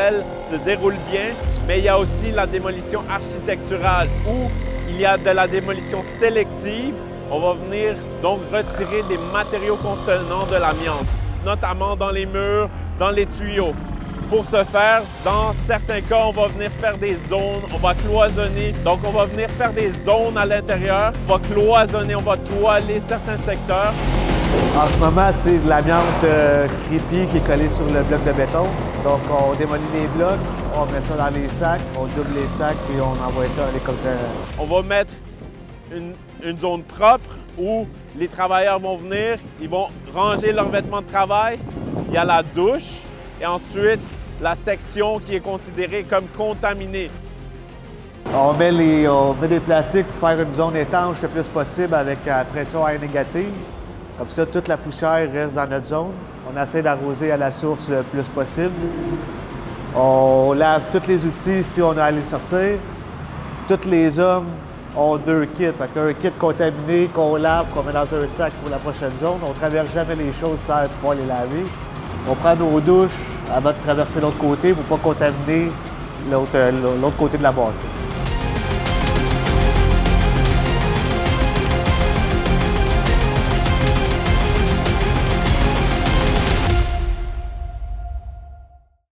naturelle se déroule bien, mais il y a aussi la démolition architecturale où il y a de la démolition sélective. On va venir donc retirer les matériaux contenant de l'amiante, notamment dans les murs, dans les tuyaux. Pour ce faire, dans certains cas, on va venir faire des zones, on va cloisonner. Donc, on va venir faire des zones à l'intérieur, on va cloisonner, on va toiler certains secteurs. En ce moment, c'est de l'amiante crépi qui est collée sur le bloc de béton. Donc, on démolit les blocs, on met ça dans les sacs, on double les sacs et on envoie ça à l'hélicoptère. On va mettre une zone propre où les travailleurs vont venir, ils vont ranger leurs vêtements de travail. Il y a la douche et ensuite la section qui est considérée comme contaminée. On met des plastiques pour faire une zone étanche le plus possible avec pression air négative. Comme ça, toute la poussière reste dans notre zone. On essaie d'arroser à la source le plus possible. On lave tous les outils si on a à les sortir. Tous les hommes ont 2 kits. Un kit contaminé qu'on lave, qu'on met dans un sac pour la prochaine zone. On ne traverse jamais les choses sans pouvoir les laver. On prend nos douches avant de traverser l'autre côté pour ne pas contaminer l'autre côté de la bâtisse.